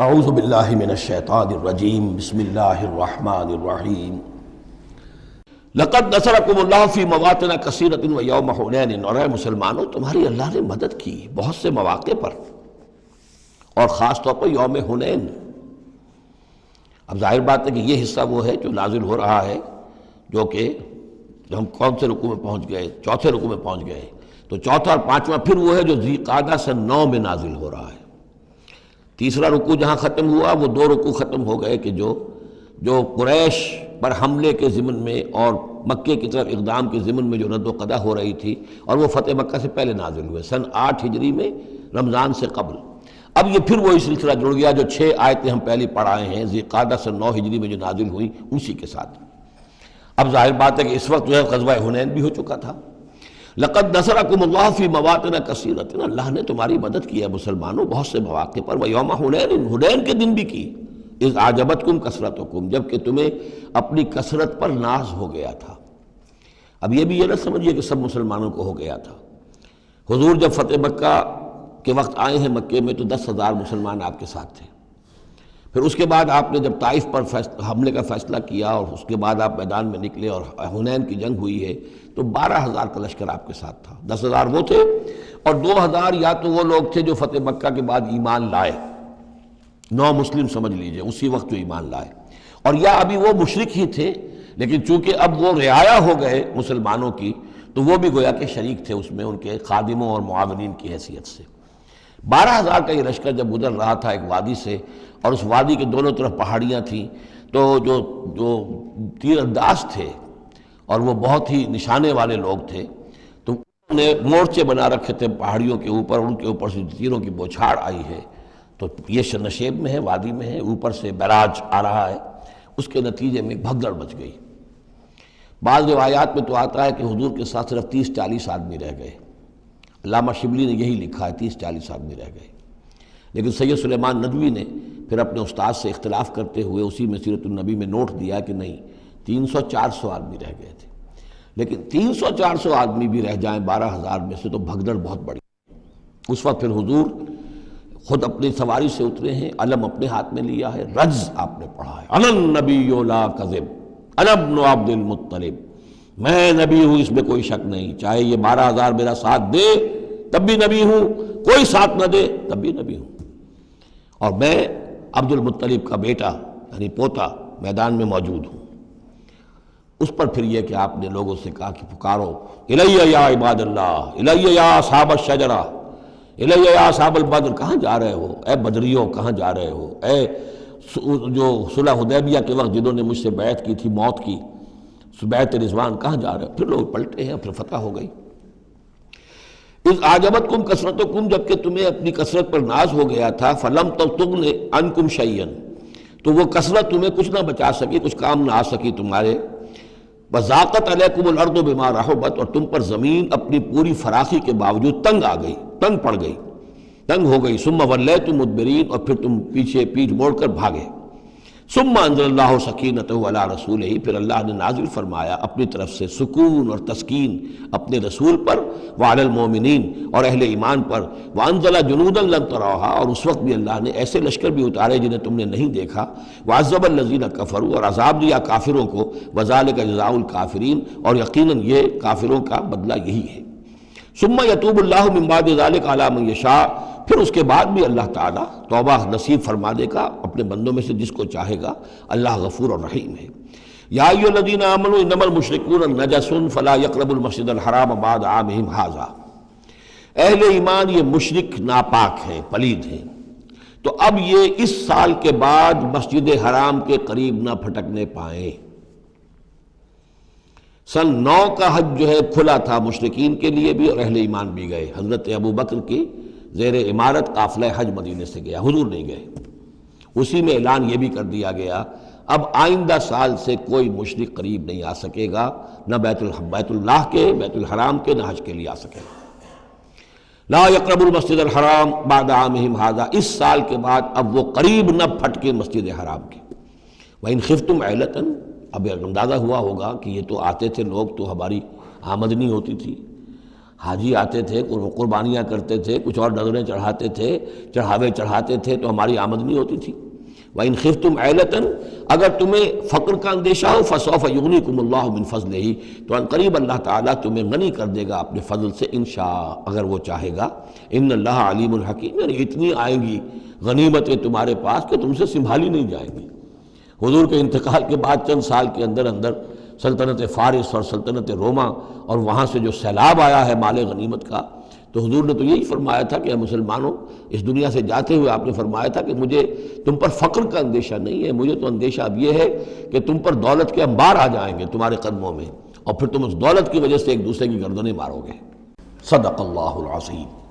اعوذ باللہ من الشیطان الرجیم بسم اللہ الرحمن الرحیم لقد نصرکم اللہ فی مواطن کثیرۃ ویوم حنین، اور اے مسلمانوں تمہاری اللہ نے مدد کی بہت سے مواقع پر، اور خاص طور پر یوم حنین۔ اب ظاہر بات ہے کہ یہ حصہ وہ ہے جو نازل ہو رہا ہے، جو کہ ہم کون سے رکوع میں پہنچ گئے؟ چوتھے رکوع میں پہنچ گئے، تو چوتھا اور پانچواں پھر وہ ہے جو ذی قعدہ سن 9 میں نازل ہو رہا ہے۔ تیسرا رکوع جہاں ختم ہوا وہ 2 رکوع ختم ہو گئے کہ جو قریش پر حملے کے ضمن میں اور مکے کی طرف اقدام کے ضمن میں جو رد و قدع ہو رہی تھی، اور وہ فتح مکہ سے پہلے نازل ہوئے سن 8 ہجری میں، رمضان سے قبل۔ اب یہ پھر وہی سلسلہ جڑ گیا جو 6 آیتیں ہم پہلے پڑھائے ہیں، ذی قعدہ سن 9 ہجری میں جو نازل ہوئی اسی کے ساتھ۔ اب ظاہر بات ہے کہ اس وقت جو ہے غزوہ حنین بھی ہو چکا تھا۔ لقد نصرکم اللہ فی مواطن کثیرۃ، اللہ نے تمہاری مدد کی ہے مسلمانوں بہت سے مواقع پر، ویوم حنین، حنین کے دن بھی کی، اذ اعجبتکم کثرتکم، جب کہ تمہیں اپنی کثرت پر ناز ہو گیا تھا۔ اب یہ بھی یہ نہ سمجھیے کہ سب مسلمانوں کو ہو گیا تھا۔ حضور جب فتح مکہ کے وقت آئے ہیں مکے میں تو 10,000 مسلمان آپ کے ساتھ تھے۔ پھر اس کے بعد آپ نے جب طائف پر حملے کا فیصلہ کیا اور اس کے بعد آپ میدان میں نکلے اور حنین کی جنگ ہوئی ہے تو 12,000 کا لشکر آپ کے ساتھ تھا۔ 10,000 وہ تھے اور 2,000 یا تو وہ لوگ تھے جو فتح مکہ کے بعد ایمان لائے، 9 مسلم سمجھ لیجئے اسی وقت جو ایمان لائے، اور یا ابھی وہ مشرک ہی تھے لیکن چونکہ اب وہ رعایا ہو گئے مسلمانوں کی تو وہ بھی گویا کہ شریک تھے اس میں ان کے خادموں اور معاونین کی حیثیت سے۔ 12,000 کا یہ لشکر جب گزر رہا تھا ایک وادی سے، اور اس وادی کے دونوں طرف پہاڑیاں تھیں، تو جو تیر انداز تھے اور وہ بہت ہی نشانے والے لوگ تھے، تو انہوں نے مورچے بنا رکھے تھے پہاڑیوں کے اوپر، ان کے اوپر سے تیروں کی بوچھاڑ آئی ہے، تو یہ نشیب میں ہے، وادی میں ہے، اوپر سے بیراج آ رہا ہے، اس کے نتیجے میں بھگدڑ مچ گئی۔ بعض روایات میں تو آتا ہے کہ حضور کے ساتھ صرف 30-40 آدمی رہ گئے، علامہ شبلی نے یہی لکھا ہے 30-40 آدمی رہ گئے، لیکن سید سلیمان ندوی نے پھر اپنے استاد سے اختلاف کرتے ہوئے اسی میں سیرت النبی میں نوٹ دیا کہ نہیں 300-400 آدمی رہ گئے تھے، لیکن 300-400 آدمی بھی رہ جائیں 12,000 میں سے تو بھگدڑ بہت بڑی۔ اس وقت پھر حضور خود اپنی سواری سے اترے ہیں، علم اپنے ہاتھ میں لیا ہے، رجز آپ نے پڑھا ہے، انا النبی لا کذب انا ابن عبد المطلب، میں نبی ہوں اس میں کوئی شک نہیں، چاہے یہ 12,000 میرا ساتھ دے تب بھی نبی ہوں، کوئی ساتھ نہ دے تب بھی نبی ہوں، اور میں عبد المطلب کا بیٹا یعنی پوتا میدان میں موجود ہوں۔ اس پر پھر یہ کہ آپ نے لوگوں سے کہا کہ پکارو الیہ یا عباد اللہ، الیہ یا اصحاب الشجرہ، الیہ یا اصحاب البدر، کہاں جا رہے ہو اے بدریوں، کہاں جا رہے ہو اے جو صلح حدیبیہ کے وقت جنہوں نے مجھ سے بیعت کی تھی موت کی، بیعت رضوان، کہاں جا رہے ہو؟ پھر لوگ پلٹے ہیں، پھر فتح ہو گئی۔ اذ اعجبتکم کثرتکم، جب کہ تمہیں اپنی کثرت پر ناز ہو گیا تھا، فلم تغن عنکم شیئا، تو وہ کثرت تمہیں کچھ نہ بچا سکی، کچھ کام نہ آ سکی تمہارے، وضاقت علیکم الارض بما رحبت، اور تم پر زمین اپنی پوری فراخی کے باوجود تنگ آ گئی، تنگ پڑ گئی، تنگ ہو گئی، ثم ولیتم مدبرین، اور پھر تم پیچھے پیٹھ موڑ کر بھاگے۔ ثم انزل اللہ سکینتہ علی رسولہ، پھر اللہ نے نازل فرمایا اپنی طرف سے سکون اور تسکین اپنے رسول پر، وعلی المومنین، اور اہل ایمان پر، وانزل جنودا لم تروها، اور اس وقت بھی اللہ نے ایسے لشکر بھی اتارے جنہیں تم نے نہیں دیکھا، وعذب الذین کفروا، اور عذاب دیا کافروں کو، وذالک جزاء الکافرین، اور یقیناً یہ کافروں کا بدلہ یہی ہے۔ ثم یتوب اللہ من بعد ذلک علی من یشاء، پھر اس کے بعد بھی اللہ تعالیٰ توبہ نصیب فرما دے گا اپنے بندوں میں سے جس کو چاہے گا، اللہ غفور اور رحیم ہے۔ یا ایھا الذین آمنوا انما المشرکون نجس فلا یقربوا المسجد الحرام بعد عامہم ھذا، اہل ایمان یہ مشرک ناپاک ہیں، پلید ہیں، تو اب یہ اس سال کے بعد مسجد حرام کے قریب نہ پھٹکنے پائیں۔ سن 9 کا حج جو ہے کھلا تھا مشرکین کے لیے بھی اور اہل ایمان بھی گئے، حضرت ابو بکر کی زیر امارت قافلہ حج مدینے سے گیا، حضور نہیں گئے۔ اسی میں اعلان یہ بھی کر دیا گیا اب آئندہ سال سے کوئی مشرک قریب نہیں آ سکے گا، نہ بیت اللہ کے، بیت الحرام کے، نہ حج کے لیے آ سکے گا۔ لا یقربوا المسجد الحرام بعد عامہم ھذا، اس سال کے بعد اب وہ قریب نہ پھٹکے مسجد حرام کے۔ وَإِنْ خِفْتُمْ عِلَّةً، اب اندازہ ہوا ہوگا کہ یہ تو آتے تھے لوگ تو ہماری آمدنی ہوتی تھی، حاجی آتے تھے، قربانیاں کرتے تھے، کچھ اور نذریں چڑھاتے تھے، چڑھاوے چڑھاتے تھے، تو ہماری آمدنی ہوتی تھی۔ وَإِنْ خِفْتُمْ عَيْلَةً، اگر تمہیں فقر کا اندیشہ ہو فَسَوْفَ يُغْنِيكُمُ اللَّهُ مِنْ فَضْلِهِ، تو عنقریب اللہ تعالیٰ تمہیں غنی کر دے گا اپنے فضل سے انشاء، اگر وہ چاہے گا۔ ان اللہ علیم الحکیم، یعنی اتنی آئیں گی غنیمتیں تمہارے پاس کہ تم سے سنبھالی نہیں جائیں گی۔ حضور کے انتقال کے بعد چند سال کے اندر اندر سلطنت فارس اور سلطنت روما اور وہاں سے جو سیلاب آیا ہے مال غنیمت کا، تو حضور نے تو یہی فرمایا تھا کہ اے مسلمانوں، اس دنیا سے جاتے ہوئے آپ نے فرمایا تھا کہ مجھے تم پر فقر کا اندیشہ نہیں ہے، مجھے تو اندیشہ اب یہ ہے کہ تم پر دولت کے انبار آ جائیں گے تمہارے قدموں میں، اور پھر تم اس دولت کی وجہ سے ایک دوسرے کی گردنیں مارو گے۔ صدق اللہ العظیم۔